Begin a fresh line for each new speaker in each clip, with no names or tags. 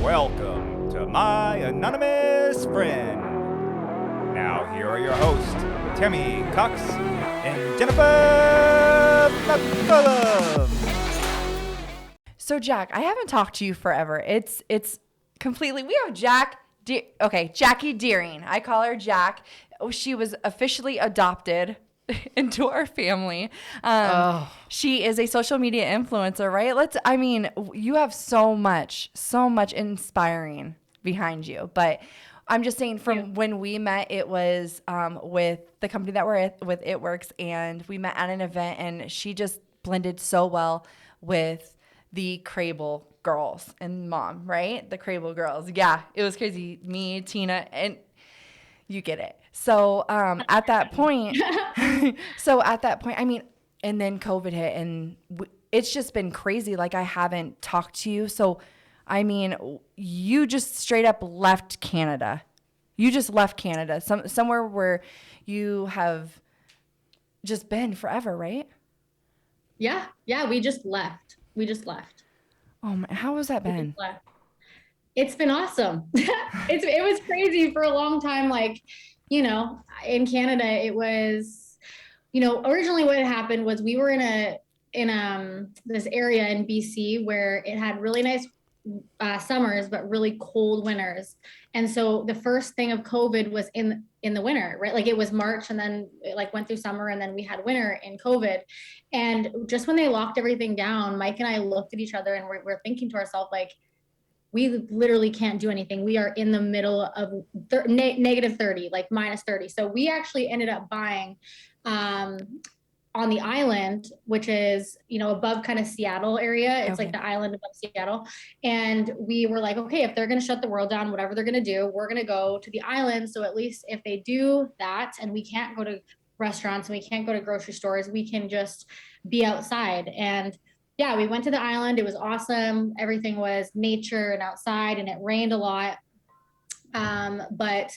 Welcome to my anonymous friend. Now here are your hosts, Tammy Cox and Jennifer McCullum.
So Jack, I haven't talked to you forever. It's completely. We have Jacquie Deering. I call her Jack. She was officially adopted into our family. She is a social media influencer, right? You have so much inspiring behind you. But I'm just saying, from when we met, it was with the company that we're with, It Works, and we met at an event, and she just blended so well with the Crable girls and mom, right? The Crable girls. Yeah, it was crazy. Me, Tina, and you get it. So at that point, and then COVID hit, and it's just been crazy. Like, I haven't talked to you. So, you just straight up left Canada. You just left Canada, somewhere where you have just been forever, right?
Yeah, we just left.
Oh my, how has that been?
It's been awesome. It was crazy for a long time. Like, in Canada, it was, originally what had happened was we were in this area in BC where it had really nice summers, but really cold winters. And so the first thing of COVID was in the winter, right? Like, it was March, and then it went through summer, and then we had winter in COVID. And just when they locked everything down, Mike and I looked at each other, and we're thinking to ourselves, like, we literally can't do anything. We are in the middle of negative 30, like minus 30. So we actually ended up buying on the island, which is, above kind of Seattle area. It's like the island above Seattle. And we were like, okay, if they're going to shut the world down, whatever they're going to do, we're going to go to the island. So at least if they do that and we can't go to restaurants and we can't go to grocery stores, we can just be outside. And yeah, we went to the island. It was awesome. Everything was nature and outside, and it rained a lot. But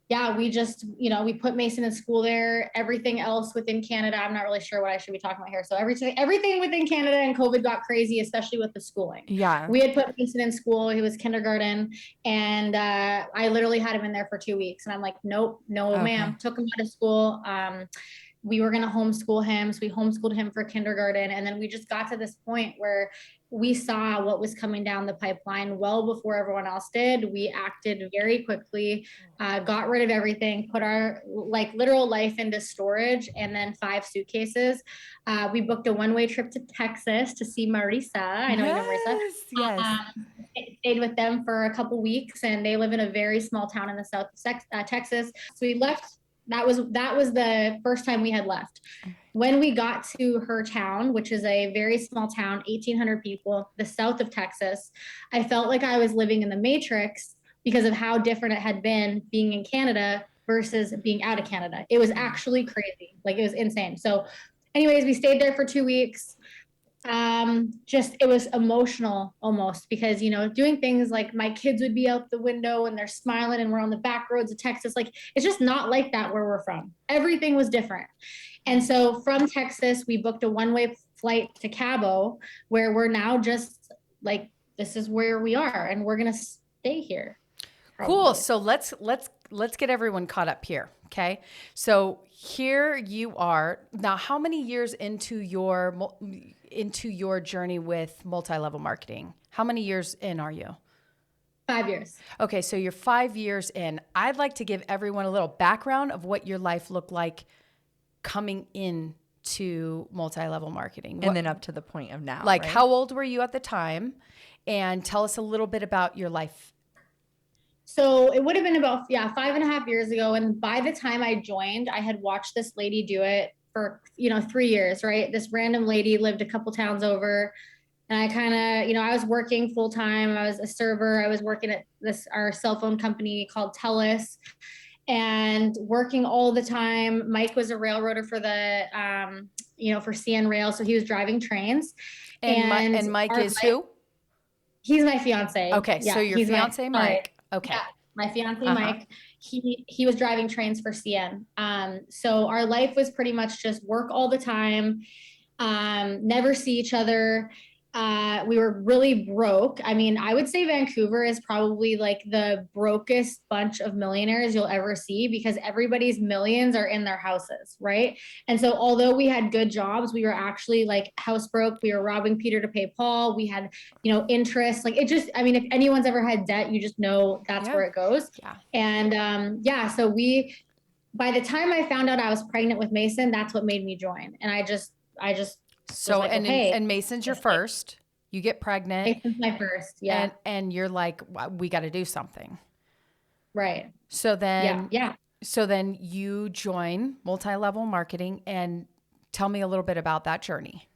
yeah, we just, we put Mason in school there. Everything else within Canada, I'm not really sure what I should be talking about here. So everything within Canada, and COVID got crazy, especially with the schooling.
Yeah.
We had put Mason in school. He was kindergarten, and I literally had him in there for 2 weeks. And I'm like, nope, no, ma'am. Took him out of school. We were going to homeschool him. So we homeschooled him for kindergarten. And then we just got to this point where we saw what was coming down the pipeline well before everyone else did. We acted very quickly, got rid of everything, put our literal life into storage, and then 5 suitcases. We booked a one-way trip to Texas to see Marisa. I know you know Marisa.
Yes.
Stayed with them for a couple weeks, and they live in a very small town in the south of Texas. So we left. That was the first time we had left. When we got to her town, which is a very small town, 1,800 people, the south of Texas, I felt like I was living in the Matrix because of how different it had been being in Canada versus being out of Canada. It was actually crazy. Like, it was insane. So anyways, we stayed there for 2 weeks. It was emotional almost, because, doing things like my kids would be out the window and they're smiling and we're on the back roads of Texas. Like, it's just not like that where we're from. Everything was different. And so from Texas, we booked a one-way flight to Cabo, where we're now just like, this is where we are, and we're going to stay here.
Probably. Cool. So let's get everyone caught up here. Okay. So here you are now. How many years into your journey with multi-level marketing? How many years in are you?
5 years.
Okay. So you're 5 years in. I'd like to give everyone a little background of what your life looked like coming into multi-level marketing.
And then up to the point of now.
Like,
right?
How old were you at the time? And tell us a little bit about your life.
So it would have been about 5.5 years ago. And by the time I joined, I had watched this lady do it for, 3 years, right? This random lady lived a couple towns over. And I kind of, I was working full time. I was a server. I was working at our cell phone company called TELUS, and working all the time. Mike was a railroader for the, for CN Rail. So he was driving trains.
And Mike is who?
He's my fiance.
Okay. So your fiance, Mike. Okay.
Yeah, my fiance, Mike, he was driving trains for CN. So our life was pretty much just work all the time, never see each other. we were really broke. I mean, I would say Vancouver is probably like the brokest bunch of millionaires you'll ever see because everybody's millions are in their houses, right? And so although we had good jobs, we were actually like house broke. We were robbing Peter to pay Paul. We had, interest. Like it just, I mean, if anyone's ever had debt, you just know that's where it goes.
Yeah.
And so by the time I found out I was pregnant with Mason, that's what made me join. And I just
So,
like,
and Mason's your first. You get pregnant.
Mason's my first, yeah.
And you're like, we got to do something.
Right.
So then,
yeah.
So then you join multi-level marketing, and tell me a little bit about that journey.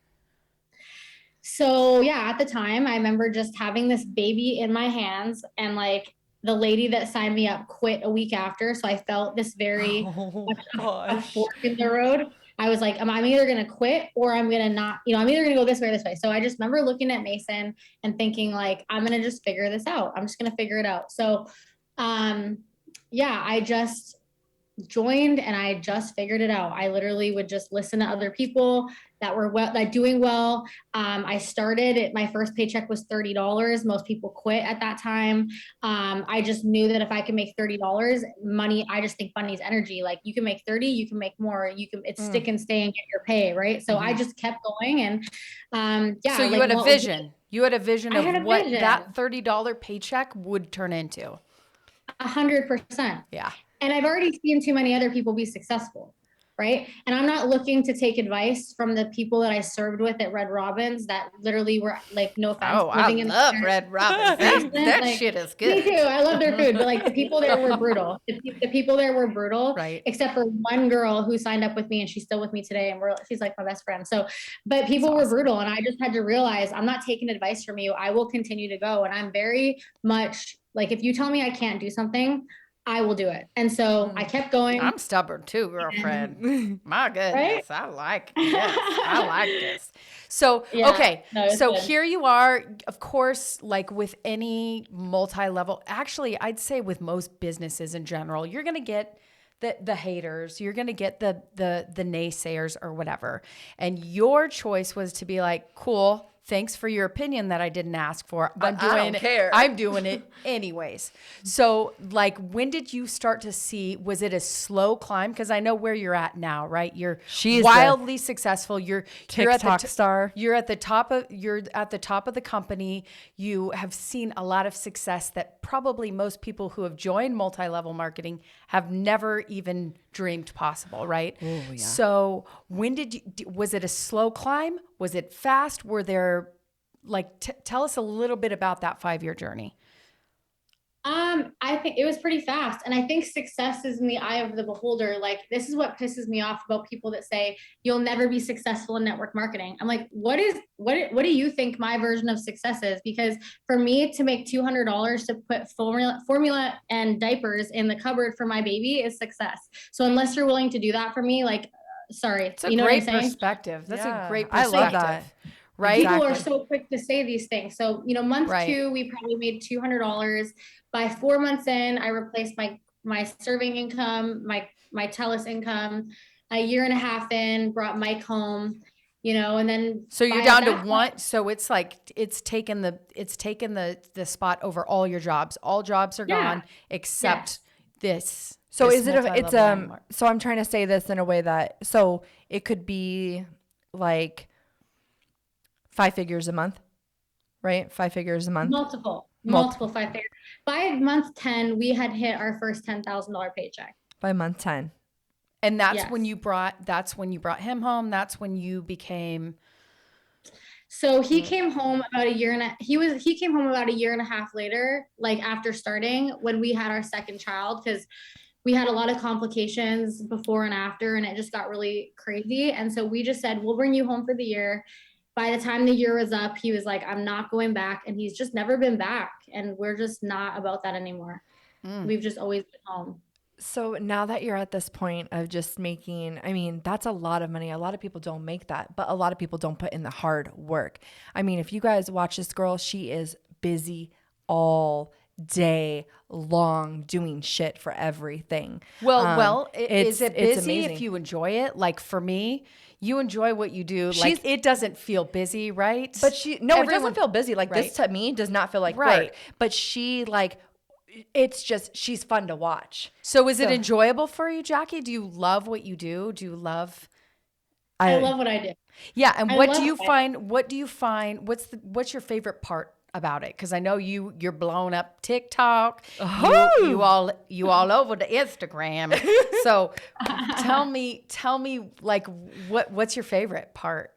So yeah, at the time, I remember just having this baby in my hands, and like the lady that signed me up quit a week after. So I felt this very a fork in the road. I was like, I'm either going to quit or I'm going to not, I'm either going to go this way or this way. So I just remember looking at Mason and thinking like, I'm going to just figure this out. I'm just going to figure it out. So, I just joined and I just figured it out. I literally would just listen to other people that were doing well. I started it. My first paycheck was $30. Most people quit at that time. I just knew that if I could make $30, money, I just think money is energy. Like you can make 30, you can make more, it's stick and stay and get your pay. Right. So I just kept going and,
So you had a vision. You had a vision of what that $30 paycheck would turn into.
100%.
Yeah.
And I've already seen too many other people be successful, right? And I'm not looking to take advice from the people that I served with at Red Robin's that literally were like, no offense.
Oh, I love Red Robin's. That like, shit is good.
Me too. I love their food, but like the people there were brutal. The people there were brutal,
right?
Except for one girl who signed up with me and she's still with me today. And she's like my best friend. So, but people were brutal. And I just had to realize I'm not taking advice from you. I will continue to go. And I'm very much like, if you tell me I can't do something, I will do it. And so I kept going.
I'm stubborn too, girlfriend. My goodness. Right? I like this. So, okay. No, so good. Here you are, of course, like with any multi-level, actually, I'd say with most businesses in general, you're going to get the haters, you're going to get the naysayers or whatever. And your choice was to be like, cool, thanks for your opinion that I didn't ask for.
But I don't care.
I'm doing it anyways. So like, when did you start to see, was it a slow climb? Because I know where you're at now, right? You're wildly successful. You're
TikTok star.
You're at the top of the company. You have seen a lot of success that probably most people who have joined multi-level marketing have never even dreamed possible, right?
Oh, yeah.
So when was it a slow climb? Was it fast? Were there tell us a little bit about that 5-year journey.
I think it was pretty fast. And I think success is in the eye of the beholder. Like, this is what pisses me off about people that say you'll never be successful in network marketing. I'm like, what do you think my version of success is? Because for me to make $200 to put formula and diapers in the cupboard for my baby is success. So unless you're willing to do that for me, like, sorry.
It's a great perspective. That's a great perspective.
I love that.
Right.
People are so quick to say these things. So, month 2, we probably made $200. By 4 months in, I replaced my serving income, my TELUS income. A year and a half in, brought Mike home, and then.
So you're down to one. So it's like, it's taken the spot over all your jobs. All jobs are gone except this.
So so I'm trying to say this in a way that, so it could be like 5 figures a month, right? 5 figures a month.
Multiple 5 figures. By month 10, we had hit our first $10,000 paycheck.
By month 10.
And that's when you brought him home. That's when you became.
So he came home about a year he came home about a year and a half later, like after starting, when we had our second child, because we had a lot of complications before and after, and it just got really crazy. And so we just said, we'll bring you home for the year. By the time the year was up, he was like, I'm not going back. And he's just never been back. And we're just not about that anymore. We've just always been home.
So now that you're at this point of just making, I mean, that's a lot of money. A lot of people don't make that, but a lot of people don't put in the hard work. I mean, if you guys watch this girl, she is busy all day long doing shit for everything.
Is it
it's
busy
amazing.
if you enjoy it? Like for me, you enjoy what you do.
She's-
Like it doesn't feel busy, right?
But it doesn't feel busy. Like this
right.
to me does not feel like
Right.
work. But it's just, she's fun to watch.
So is it enjoyable for you, Jackie? Do you love what you do? Do you love?
I love what I do.
Yeah. And
I
what
love
do you
it.
find? What do you find? What's your favorite part about it? Because I know you're blowing up TikTok. You all over the Instagram. So tell me like what's your favorite part?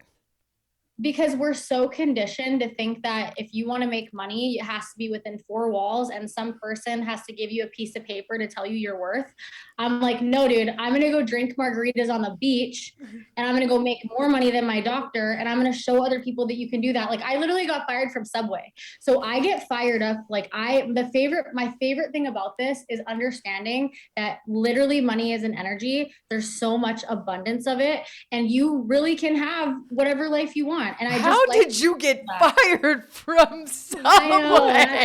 Because we're so conditioned to think that if you want to make money, it has to be within four walls and some person has to give you a piece of paper to tell you your worth. I'm like, no, dude, I'm going to go drink margaritas on the beach and I'm going to go make more money than my doctor. And I'm going to show other people that you can do that. Like I literally got fired from Subway. So I get fired up. Like my favorite thing about this is understanding that literally money is an energy. There's so much abundance of it and you really can have whatever life you want. And
How did you get fired from Subway?
I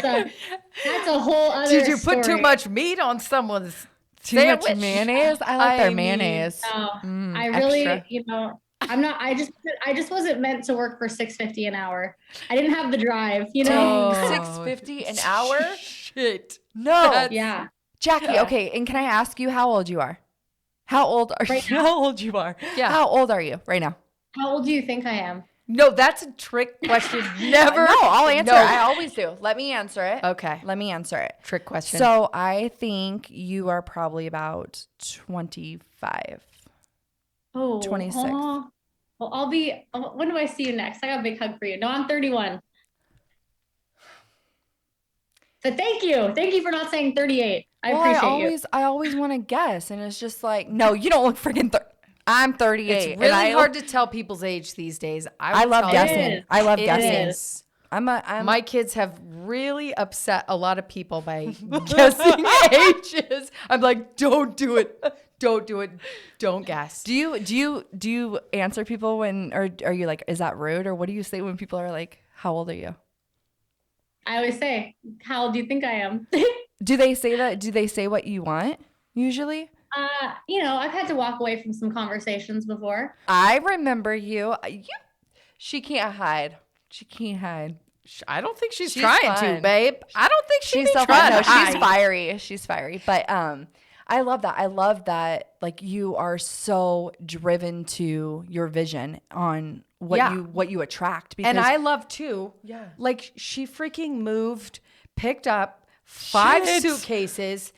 know, that's a whole other
Did you put too
story.
much meat on someone's
Too
sandwich?
much mayonnaise. I like their mayonnaise.
No, I really,
extra.
I'm not. I just wasn't meant to work for $6.50 an hour. I didn't have the drive.
Dang,
Oh.
$6.50 an hour?
Shit.
No.
Yeah.
Jackie, okay, and can I ask you how old you are? How old are
Right
you?
now?
How old you are?
Yeah.
How old are you right now?
How old do you think I am?
No, that's a trick question. Never.
No, I'll answer
No.
it. I always do. Let me answer it.
Okay.
Let me answer it.
Trick question.
So I think you are probably about 25.
Oh,
26.
Well, I'll be. When do I see you next? I got a big hug for you. No, I'm 31. So thank you for not saying 38. I appreciate you.
I always want to guess, and it's just like, no, you don't look freaking. I'm 38.
it's
and
really hard to tell people's age these days.
I
will
love
tell
guessing.
is.
I love
It
guessing.
is.
I'm
My kids have really upset a lot of people by guessing ages. I'm like, don't do it. Don't do it. Don't guess.
Do you answer people when, or are you like, is that rude, or what do you say when people are like, how old are you?
I always say, how old do you think I am?
Do they say that? Do they say what you want usually?
I've had to walk away from some conversations before.
I remember you. She can't hide. She can't hide.
I don't think she's
She's
trying
fun.
to, babe. I don't think she's
so
trying
fun. No,
to hide.
she's fiery. She's fiery. But I love that. I love that. Like you are so driven to your vision on what you attract. Because
And I love too.
Yeah.
Like she freaking moved, picked up 5
Shit.
suitcases,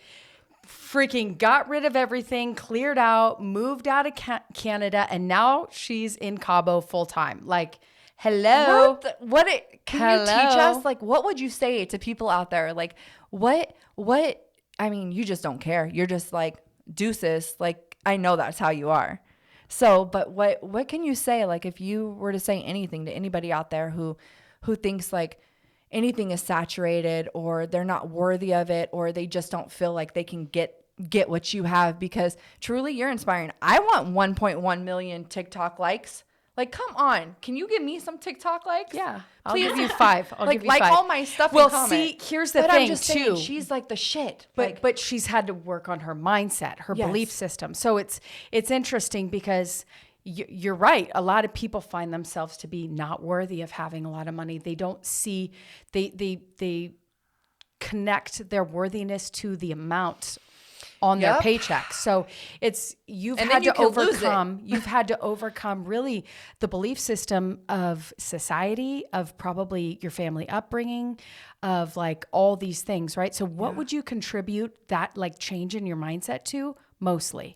freaking got rid of everything, cleared out, moved out of Canada, and now she's in Cabo full time. Like, hello.
Can you teach us? Like, what would you say to people out there? Like, what? I mean, you just don't care. You're just like deuces. Like, I know that's how you are. So, but what can you say? Like, if you were to say anything to anybody out there who thinks like anything is saturated, or they're not worthy of it, or they just don't feel like they can get what you have, because truly you're inspiring. I want 1.1 million TikTok likes. Like, come on. Can you give me some TikTok likes?
Yeah. I'll
Please.
give you 5. I'll give you 5.
Like all my stuff.
Well,
and comment.
see, here's the
But
thing
I'm just
too.
saying, she's like the shit.
But she's had to work on her mindset, her belief
Yes.
system. So it's interesting because you're right. A lot of people find themselves to be not worthy of having a lot of money. They don't see they connect their worthiness to the amount on their
Yep.
paycheck. So you've
And
had
then you
to
can lose it.
you've had to overcome really the belief system of society, of probably your family upbringing, of like all these things, right? So what would you contribute that like change in your mindset to mostly?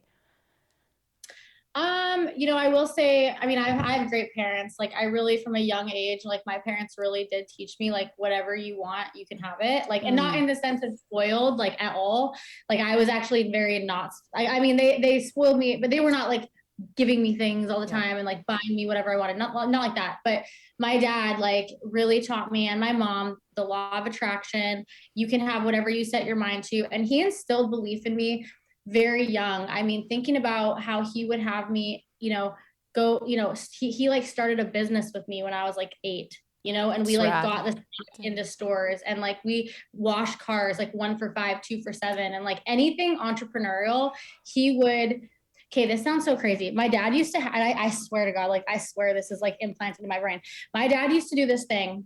I will say, I mean, I have great parents. Like I really, from a young age, like my parents really did teach me like whatever you want, you can have it. Like, and not in the sense of spoiled, like at all. Like I was actually very not, I mean, they spoiled me, but they were not like giving me things all the time and like buying me whatever I wanted. Not like that. But my dad like really taught me, and my mom, the law of attraction. You can have whatever you set your mind to. And he instilled belief in me very young. I mean, thinking about how he would have me, go, he like started a business with me when I was like 8. and we
That's
like
rad.
got this into stores, and like we wash cars like 1 for 5, 2 for 7, and like anything entrepreneurial, he would. Okay, this sounds so crazy. My dad used to, I swear to God, like I swear this is like implanted in my brain. My dad used to do this thing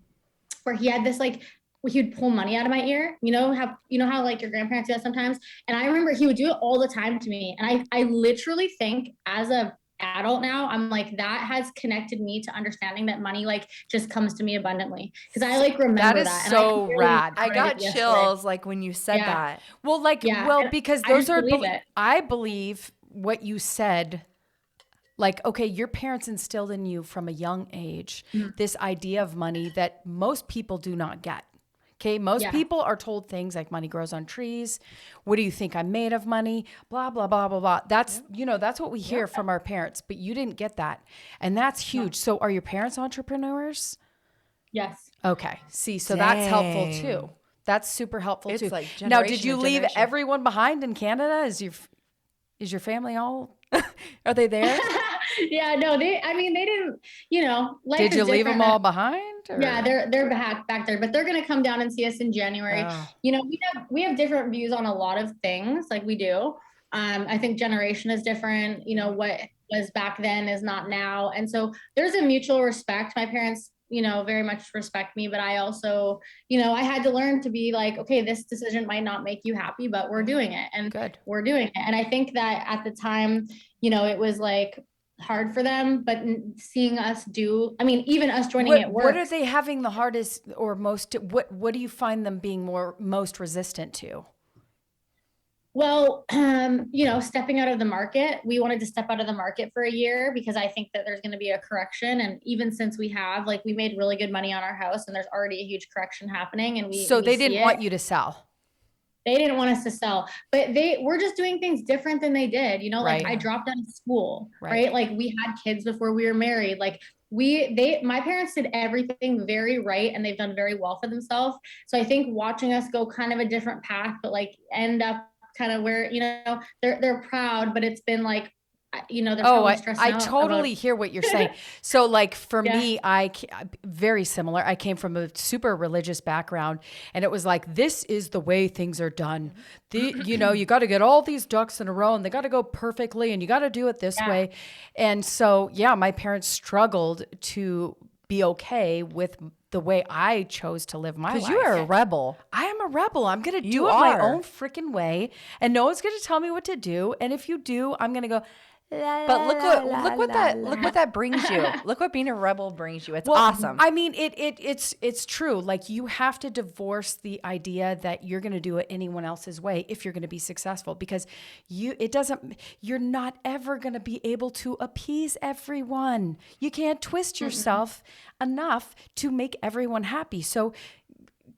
where he had this like, he would pull money out of my ear. How like your grandparents do that sometimes. And I remember he would do it all the time to me. And I literally think as a adult now, I'm like, that has connected me to understanding that money like just comes to me abundantly, because I like remember
That is
that.
so
And
rad.
I got
yesterday.
chills like when you said
Yeah.
that.
Well, like,
Yeah,
well,
and
because
I
those
just
are,
believe it.
I believe what you said, like, okay, your parents instilled in you from a young age this idea of money that most people do not get. Okay, most
Yeah.
people are told things like money grows on trees. What do you think I'm made of money? Blah, blah, blah, blah, blah. That's, that's what we hear from our parents, but you didn't get that. And that's huge. So are your parents entrepreneurs?
Yes.
Okay. See, so that's helpful
Dang.
too. That's super helpful
It's
too.
like
Now, did
generation
you
to
leave
generation.
everyone behind in Canada? Is your family all, are they there?
Yeah, no, they didn't, life
Did
is
you leave them
different.
all behind? Or?
Yeah, they're back there, but they're gonna come down and see us in January.
Oh.
We have different views on a lot of things, like we do. I think generation is different. What was back then is not now, and so there's a mutual respect. My parents, very much respect me, but I also, I had to learn to be like, okay, this decision might not make you happy, but we're doing it, and
Good.
we're doing it. And I think that at the time, it was like hard for them, but seeing us do, even us joining it works.
What are they having the hardest or most, what do you find them being most resistant to?
Well, stepping out of the market, we wanted to step out of the market for a year because I think that there's going to be a correction. And even since we made really good money on our house, and there's already a huge correction happening, and
So they didn't want you to sell.
They didn't want us to sell, but we're just doing things different than they did. Like
Right.
I dropped out of school,
Right.
right? Like we had kids before we were married. Like my parents did everything very right, and they've done very well for themselves. So I think watching us go kind of a different path, but like end up kind of where, they're proud, but it's been like, they're probably stressing
I
out
totally
about.
hear what you're saying. So like for
Yeah.
me, very similar. I came from a super religious background, and it was like, this is the way things are done. You got to get all these ducks in a row, and they got to go perfectly, and you got to do it this way. And so, yeah, my parents struggled to be okay with the way I chose to live my life.
Because you are a rebel.
I am a rebel. I'm going to
You
do it my
are.
own freaking way, and no one's going to tell me what to do. And if you do, I'm going to go,
But look what that brings you. Look what being a rebel brings you. It's awesome.
I mean, it's true. Like, you have to divorce the idea that you're going to do it anyone else's way if you're going to be successful, because you're not ever going to be able to appease everyone. You can't twist yourself enough to make everyone happy. So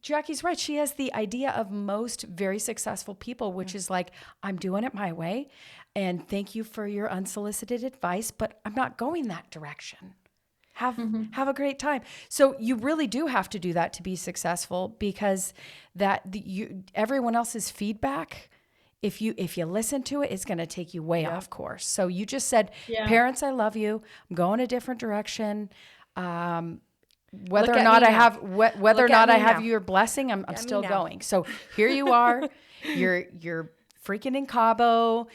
Jackie's right. She has the idea of most very successful people, which is like, I'm doing it my way. And thank you for your unsolicited advice, but I'm not going that direction. Have a great time. So you really do have to do that to be successful, because everyone else's feedback, if you listen to it, it's going to take you way off course. So you just said, parents, I love you. I'm going a different direction. Whether or not I have your blessing, I'm still going. So here you are. You're freaking in Cabo.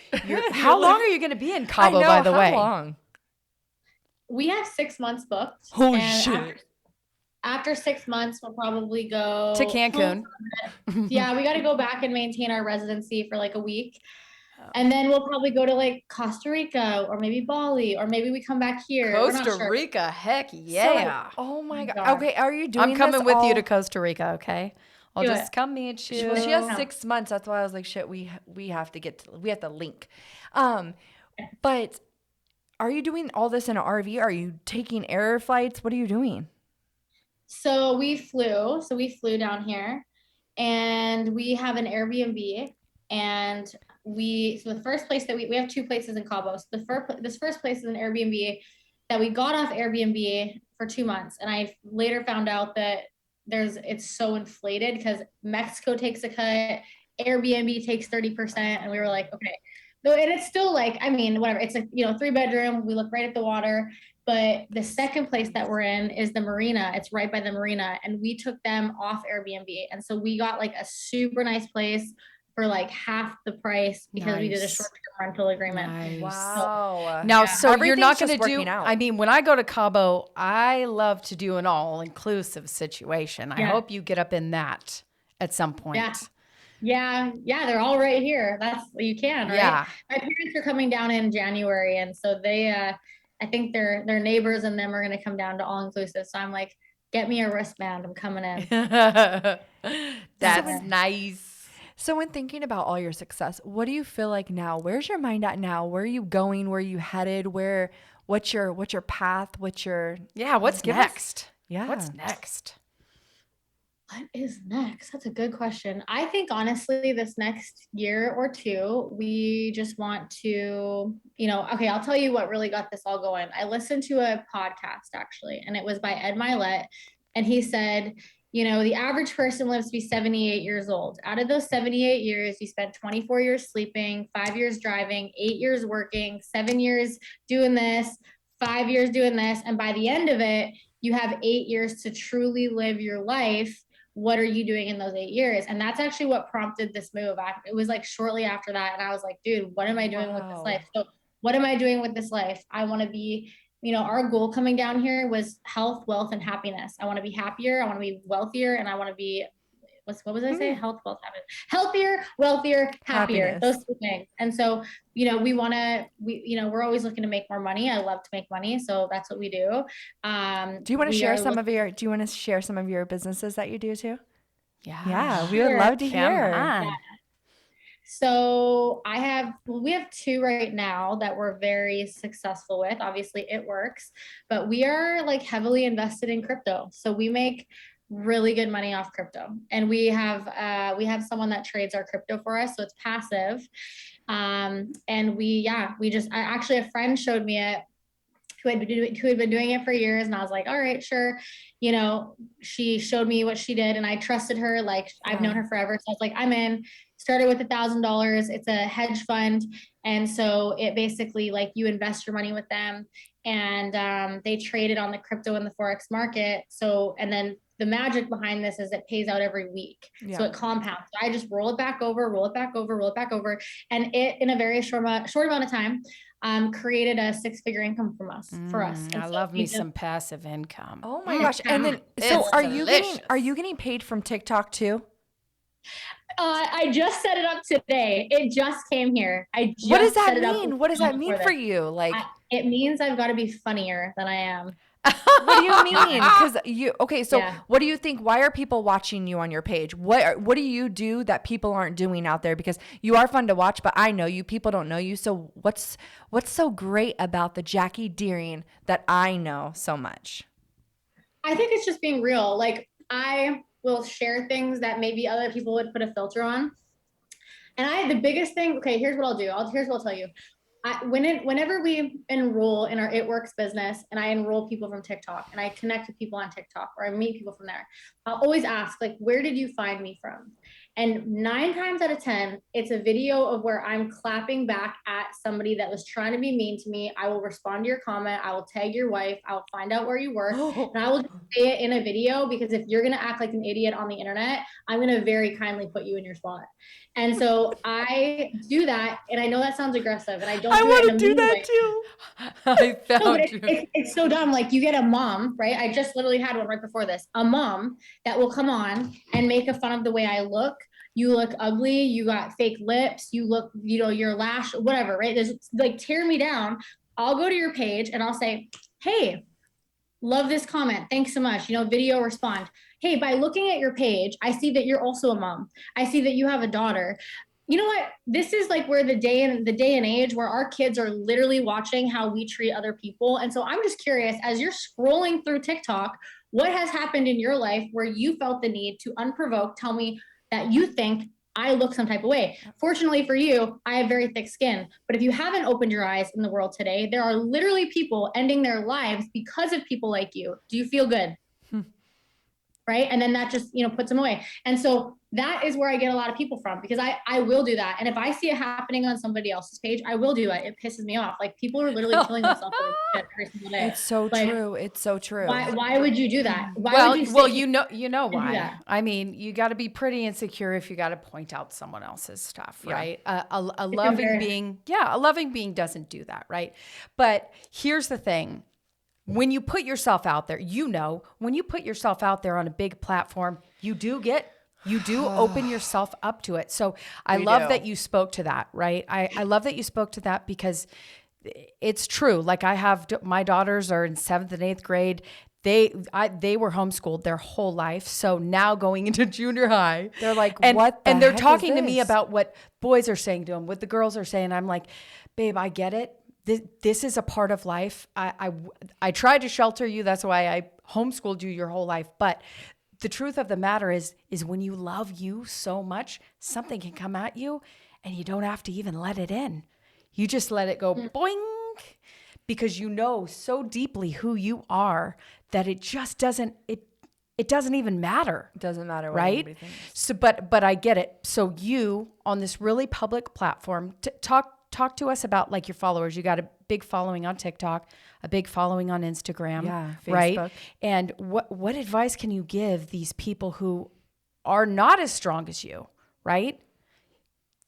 How long are you going to be in Cabo, by the way?
How long?
We have 6 months booked.
Holy
and
shit.
After 6 months, we'll probably go
To Cancun.
Yeah, we got to go back and maintain our residency for like a week. And then we'll probably go to like Costa Rica, or maybe Bali, or maybe we come back here. We're not
Costa
sure.
Rica, heck yeah.
Oh my God.
God.
Okay, are you doing
I'm coming
this
with you
all-
to Costa Rica, okay? I'll
Do
just
it.
come meet you.
Well, she has 6 months. That's why I was like, shit, we have to link. But are you doing all this in an RV? Are you taking air flights? What are you doing?
So we flew down here, and we have an Airbnb, and so the first place that we have 2 places in Cabo. So this first place is an Airbnb that we got off Airbnb for 2 months. And I later found out that it's so inflated because Mexico takes a cut, Airbnb takes 30%. And we were like, okay. And it's still like, whatever. It's a 3-bedroom. We look right at the water. But the second place that we're in is the marina. It's right by the marina. And we took them off Airbnb. And so we got like a super nice place for like half the price because we did a
Nice.
short-term rental agreement.
Nice.
Wow.
Now, so you're
Everything's
not going to
just
do,
working out.
I mean, when I go to Cabo, I love to do an all-inclusive situation. I
Yeah.
hope you get up in that at some point.
Yeah. Yeah. They're all right here. That's, you can, right?
Yeah.
My parents are coming down in January. And so they, I think their neighbors and them are going to come down to all inclusive. So I'm like, get me a wristband. I'm coming in.
That's nice.
So when thinking about all your success, what do you feel like now? Where's your mind at now? Where are you going? Where are you headed? What's your path? What's
next?
Yeah.
What's next?
What is next? That's a good question. I think honestly, this next year or two, we just want to, okay, I'll tell you what really got this all going. I listened to a podcast actually, and it was by Ed Milet. And he said, the average person lives to be 78 years old. Out of those 78 years, you spent 24 years sleeping, 5 years driving, 8 years working, 7 years doing this, 5 years doing this. And by the end of it, you have 8 years to truly live your life. What are you doing in those 8 years? And that's actually what prompted this move. It was like shortly after that. And I was like, dude, what am I doing with this life? So what am I doing with this life? I want to be, our goal coming down here was health, wealth, and happiness. I want to be happier. I want to be wealthier. And I want to be, what was I say? Health, wealth, happiness. Healthier, wealthier, happier.
Happiness.
Those two things. And so, we're always looking to make more money. I love to make money. So that's what we do.
Do you want to share some of your businesses that you do too? Yeah, we would love to hear.
Yeah. So we have two right now that we're very successful with. Obviously it works, but we are like heavily invested in crypto. So we make really good money off crypto, and we have someone that trades our crypto for us. So it's passive. And actually a friend showed me it who had been doing it for years. And I was like, all right, sure. She showed me what she did and I trusted her. Like I've known her forever. So I was like, I'm in. Started with $1,000. It's a hedge fund. And so it basically like you invest your money with them, and they trade it on the crypto and the Forex market. So, and then the magic behind this is it pays out every week. Yeah. So it compounds. So I just roll it back over. And it, in a very short amount of time, created a 6-figure income for us. And
I love me some passive income.
Oh my gosh. And then, so are you getting paid from TikTok too?
I just set it up today. It just came here.
What does that mean? What does that mean for you? Like,
it means I've got to be funnier than I am.
What do you mean? What do you think? Why are people watching you on your page? What do you do that people aren't doing out there? Because you are fun to watch, but I know you. People don't know you. So what's so great about the Jacquie Deering that I know so much?
I think it's just being real. Like I will share things that maybe other people would put a filter on. And the biggest thing, okay, here's what I'll do. Here's what I'll tell you. Whenever we enroll in our It Works business, and I enroll people from TikTok and I connect with people on TikTok or I meet people from there, I'll always ask, like, where did you find me from? And 9 times out of 10, it's a video of where I'm clapping back at somebody that was trying to be mean to me. I will respond to your comment. I will tag your wife. I will find out where you work. And I will just say it in a video, because if you're going to act like an idiot on the internet, I'm going to very kindly put you in your spot. And so I do that. And I know that sounds aggressive, and I don't want to do that too. It's so dumb. Like, you get a mom, right? I just literally had one right before this, a mom that will come on and make fun of the way I look. You look ugly. You got fake lips. You look, your lash, whatever, right? There's like, tear me down. I'll go to your page and I'll say, hey, love this comment. Thanks so much. Video respond. Hey, by looking at your page, I see that you're also a mom. I see that you have a daughter. You know what? This is like where the day and age where our kids are literally watching how we treat other people. And so I'm just curious, as you're scrolling through TikTok, what has happened in your life where you felt the need to unprovoked tell me that you think I look some type of way? Fortunately for you, I have very thick skin. But if you haven't opened your eyes in the world today, there are literally people ending their lives because of people like you. Do you feel good? right? And then that just, puts them away. And so that is where I get a lot of people from, because I will do that. And if I see it happening on somebody else's page, I will do it. It pisses me off. Like, people are literally killing themselves over shit every single day.
It's so true. It's so true.
Why would you do that?
Well,
would
you know
do
why.
that?
I mean, you got to be pretty insecure if you got to point out someone else's stuff, right? A loving being, a loving being doesn't do that, right? But here's the thing. When you put yourself out there, when you put yourself out there on a big platform, you do open yourself up to it. So I love that you spoke to that, right? I love that you spoke to that, because it's true. Like, I have, my daughters are in 7th and 8th grade. They were homeschooled their whole life. So now going into junior high,
They're like,
and,
what the
and they're
heck
talking
is
to me
this?
about what boys are saying to them, what the girls are saying. I'm like, babe, I get it. This is a part of life. I tried to shelter you. That's why I homeschooled you your whole life. But the truth of the matter is when you love you so much, something can come at you and you don't have to even let it in. You just let it go boing, because you know so deeply who you are that it just doesn't, it doesn't even matter.
It doesn't matter what
right?
anybody thinks.
So, but I get it. So you, on this really public platform, talk to us about, like, your followers. You got a big following on TikTok, a big following on Instagram, right?
Facebook.
And what advice can you give these people who are not as strong as you, right?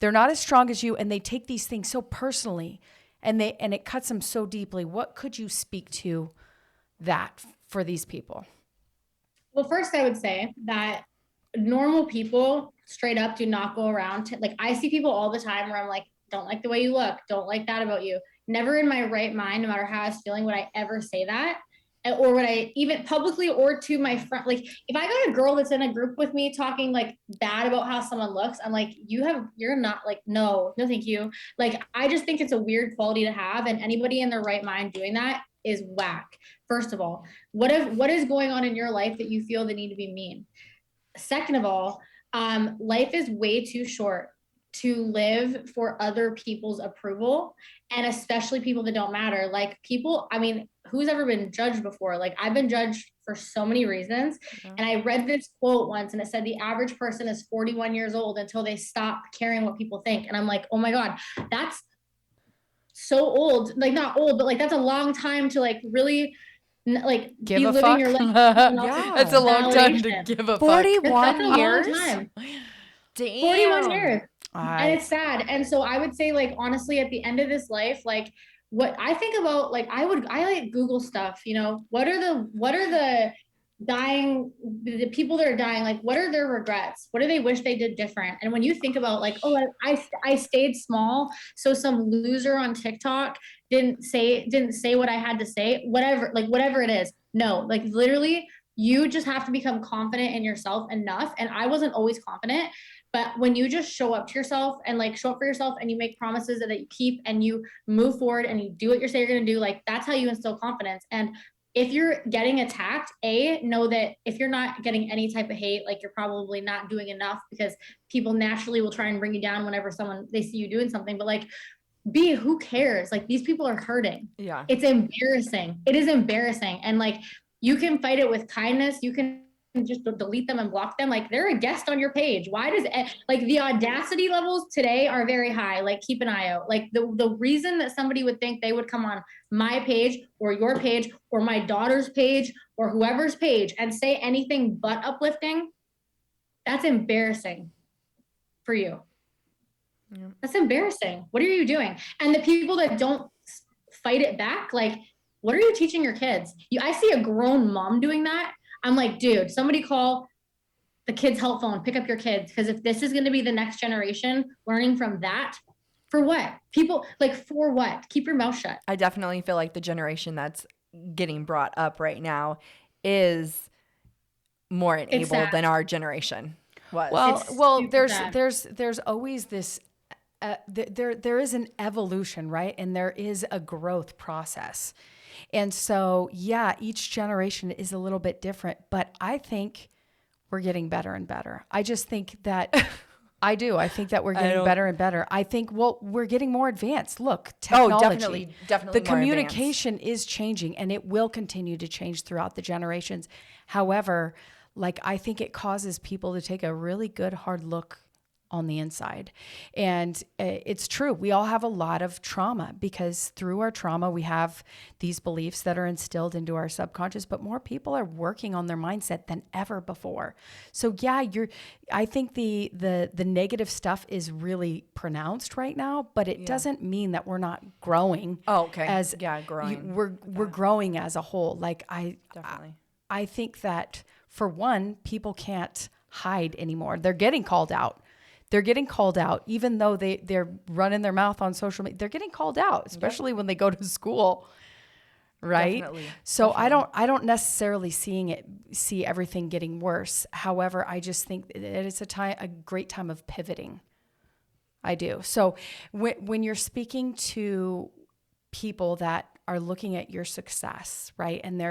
They're not as strong as you, and they take these things so personally, and it cuts them so deeply. What could you speak to that for these people?
Well, first I would say that normal people straight up do not go around like, I see people all the time where I'm like, don't like the way you look, don't like that about you. Never in my right mind, no matter how I was feeling, would I ever say that. Or would I even publicly or to my friend, like, if I got a girl that's in a group with me talking like bad about how someone looks, I'm like, you're not, like, no, thank you. Like, I just think it's a weird quality to have, and anybody in their right mind doing that is whack. First of all, what is going on in your life that you feel the need to be mean? Second of all, life is way too short to live for other people's approval, and especially people that don't matter. Like, people, I mean, who's ever been judged before? Like, I've been judged for so many reasons. And I read this quote once, and it said the average person is 41 years old until they stop caring what people think. And I'm like, oh my God, that's so old. Like, not old, but like, that's a long time to like really like
Give
be
a
living
fuck.
your life.
Yeah.
That's a long time to
Validation.
give a fuck.
41
That's a
years?
long time.
Damn.
41 years. And it's sad. And so I would say, like, honestly, at the end of this life, like, what I think about, like, I like Google stuff, what are the dying, the people that are dying, like, what are their regrets? What do they wish they did different? And when you think about, like, oh, I stayed small, so some loser on TikTok didn't say what I had to say, whatever it is. No, like, literally, you just have to become confident in yourself enough. And I wasn't always confident. But when you just show up to yourself and like show up for yourself, and you make promises that you keep, and you move forward and you do what you say you're going to do, like, that's how you instill confidence. And if you're getting attacked, know that if you're not getting any type of hate, like, you're probably not doing enough, because people naturally will try and bring you down whenever they see you doing something. But like, who cares? Like, these people are hurting.
Yeah.
It's embarrassing. It is embarrassing. And like, you can fight it with kindness. You can just delete them and block them. Like, they're a guest on your page. Why does like, the audacity levels today are very high. Like, keep an eye out. Like, the reason that somebody would think they would come on my page or your page or my daughter's page or whoever's page and say anything but uplifting, that's embarrassing for you. Yeah. That's embarrassing. What are you doing? And the people that don't fight it back, like, what are you teaching your kids? I see a grown mom doing that. I'm like, dude, somebody call the kids' help phone, pick up your kids. Because if this is going to be the next generation learning from that, for what? People, like, for what? Keep your mouth shut.
I definitely feel like the generation that's getting brought up right now is more enabled than our generation was.
Well, there's always this, there is an evolution, right? And there is a growth process. And so, yeah, each generation is a little bit different, but I think we're getting better and better. I just think that I think that we're getting better and better. I think, we're getting more advanced. Look, technology.
Definitely.
The communication is changing, and it will continue to change throughout the generations. However, like, I think it causes people to take a really good hard look on the inside. And it's true. We all have a lot of trauma because through our trauma, we have these beliefs that are instilled into our subconscious, but more people are working on their mindset than ever before. So yeah, I think the negative stuff is really pronounced right now, but it doesn't mean that we're not growing.
Oh, okay.
Growing. We're growing as a whole. Like
Definitely.
I think that for one, people can't hide anymore. They're getting called out. They're getting called out, even though they're running their mouth on social media. They're getting called out, especially when they go to school, right?
Definitely.
So I don't necessarily see everything getting worse. However, I just think that it's a great time of pivoting. I do. So when you're speaking to people that are looking at your success, right? And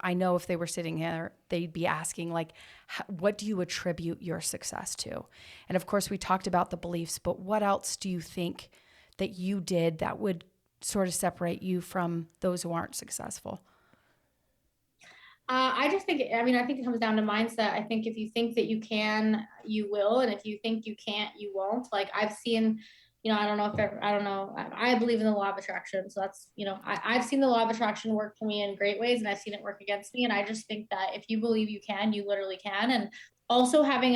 I know if they were sitting here, they'd be asking like, what do you attribute your success to? And of course we talked about the beliefs, but what else do you think that you did that would sort of separate you from those who aren't successful?
I think it comes down to mindset. I think if you think that you can, you will. And if you think you can't, you won't. Like I've seen, I don't know. I believe in the law of attraction. So that's, I've seen the law of attraction work for me in great ways and I've seen it work against me. And I just think that if you believe you can, you literally can. And also having,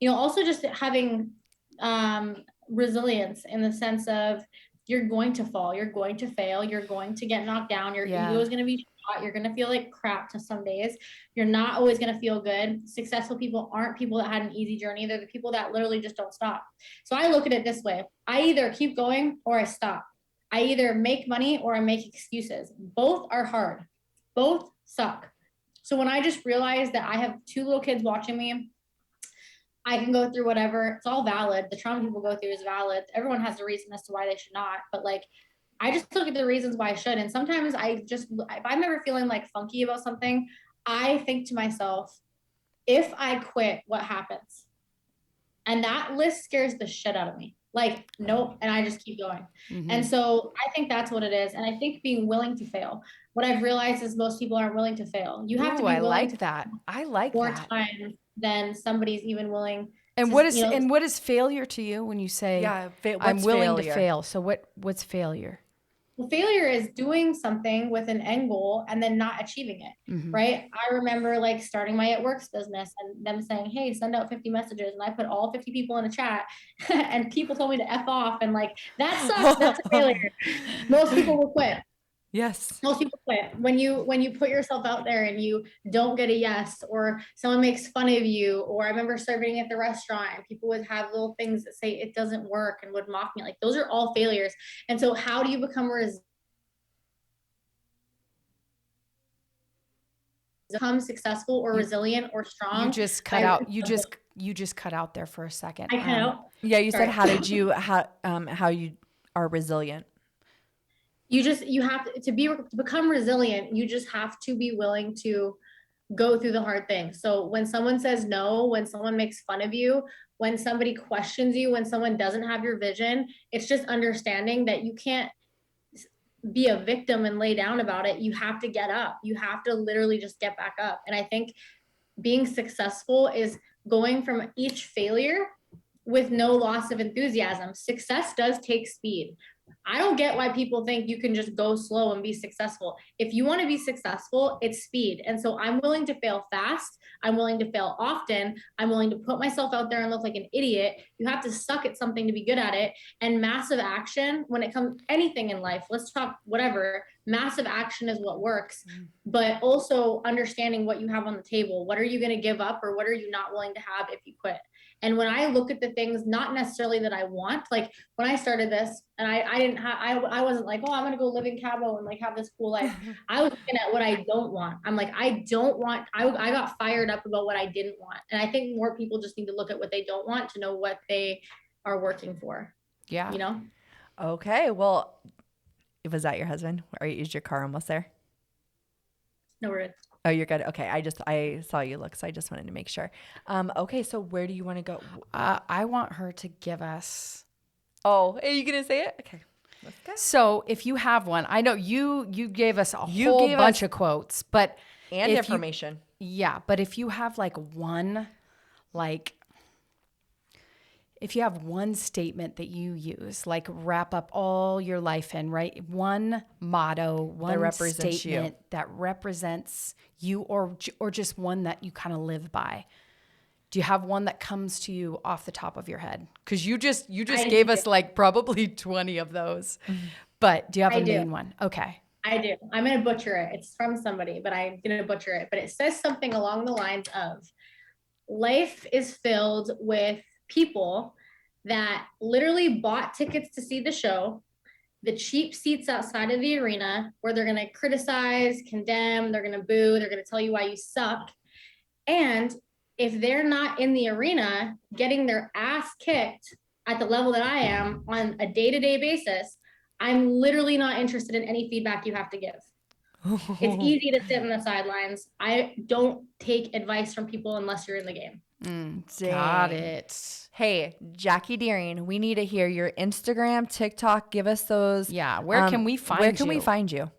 also just having resilience in the sense of you're going to fall, you're going to fail, you're going to get knocked down, your ego is going to be shot, you're going to feel like crap to some days, you're not always going to feel good. Successful people aren't people that had an easy journey, they're the people that literally just don't stop. So I look at it this way, I either keep going or I stop. I either make money or I make excuses. Both are hard, both suck. So when I just realized that I have 2 little kids watching me, I can go through whatever. It's all valid. The trauma people go through is valid. Everyone has a reason as to why they should not. But like, I just look at the reasons why I should. And sometimes if I'm ever feeling like funky about something, I think to myself, if I quit, what happens? And that list scares the shit out of me. Like, nope. And I just keep going. Mm-hmm. And so I think that's what it is. And I think being willing to fail. What I've realized is most people aren't willing to fail. You have to be willing.
I like that. I like
more
that.
Times than somebody's even willing.
And what is failure to you when you say, I'm willing to fail? So what's failure?
Well, failure is doing something with an end goal and then not achieving it, mm-hmm. right? I remember like starting my It Works business and them saying, hey, send out 50 messages. And I put all 50 people in a chat and people told me to F off. And like, that sucks. That's a failure. Most people will quit.
Yes.
Most people quit. When you put yourself out there and you don't get a yes, or someone makes fun of you, or I remember serving at the restaurant and people would have little things that say it doesn't work and would mock me. Like those are all failures. And so how do you become successful or resilient or strong?
You just cut out. You just cut out there for a second.
I cut out.
Yeah, you said how you are resilient.
You have to become resilient. You just have to be willing to go through the hard things. So when someone says no, when someone makes fun of you, when somebody questions you, when someone doesn't have your vision, it's just understanding that you can't be a victim and lay down about it. You have to get up. You have to literally just get back up. And I think being successful is going from each failure with no loss of enthusiasm. Success does take speed. I don't get why people think you can just go slow and be successful. If you want to be successful, it's speed. And so I'm willing to fail fast. I'm willing to fail often. I'm willing to put myself out there and look like an idiot. You have to suck at something to be good at it. And massive action, when it comes anything in life, let's talk whatever, massive action is what works. But also understanding what you have on the table. What are you going to give up or what are you not willing to have if you quit? And when I look at the things, not necessarily that I want, like when I started this and I wasn't like, oh, I'm going to go live in Cabo and like have this cool life. I was looking at what I don't want. I'm like, I got fired up about what I didn't want. And I think more people just need to look at what they don't want to know what they are working for.
Yeah.
You know?
Okay. Well, was that your husband? Or is your car almost there?
No, we're good.
Oh, you're good. Okay. I saw you look, so I just wanted to make sure. Okay. So where do you want to go?
I want her to give us.
Oh, are you going to say it? Okay. Let's go.
So if you have one, I know you gave us a whole bunch of quotes, but
and information.
Yeah, but if you have like one, like if you have one statement that you use, like wrap up all your life in, right? One motto, one
represents you.
statement that represents you, or just one that you kind of live by. Do you have one that comes to you off the top of your head? Because you just gave us like probably 20 of those. But do you have a main one? Okay.
I do. I'm going to butcher it. It's from somebody, but I'm going to butcher it. But it says something along the lines of, life is filled with people that literally bought tickets to see the show, the cheap seats outside of the arena where they're going to criticize, condemn, they're going to boo, they're going to tell you why you suck. And if they're not in the arena getting their ass kicked at the level that I am on a day-to-day basis, I'm literally not interested in any feedback you have to give. It's easy to sit on the sidelines. I don't take advice from people unless you're in the game.
Got it.
Hey, Jacquie Deering, we need to hear your Instagram, TikTok. Give us those.
Yeah. Where can we find you?
Where can we find you?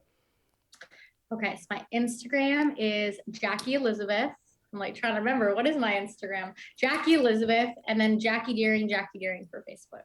Okay, so my Instagram is Jacquie Elizabeth. I'm like trying to remember, what is my Instagram? Jacquie Elizabeth, and then Jacquie Deering for Facebook.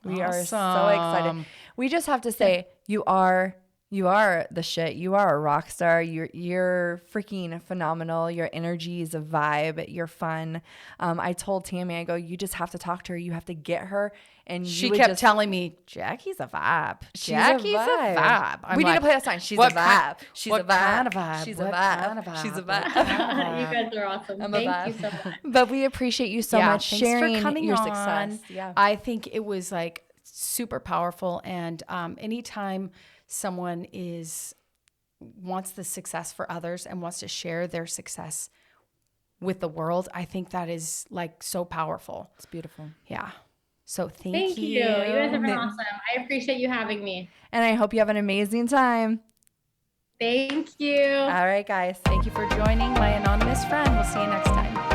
We are so excited. We just have to say, you are the shit. You are a rock star. You're freaking phenomenal. Your energy is a vibe. You're fun. I told Tammy, I go, you just have to talk to her. You have to get her. And
she kept telling me, Jackie's a vibe. Jackie's a vibe.
We need to play a sign. She's a vibe. She's a vibe.
Kind of vibe?
She's a vibe. She's a vibe.
You guys are awesome.
I'm
Thank you so much.
But we appreciate you so much
thanks
sharing
for coming
your
on.
success. Yeah.
I think it was like super powerful. And anytime someone wants the success for others and wants to share their success with the world, I think that is like so powerful.
It's beautiful.
Yeah. So
Thank you. You guys have been awesome. I appreciate you having me.
And I hope you have an amazing time.
Thank you.
All right, guys.
Thank you for joining my anonymous friend. We'll see you next time.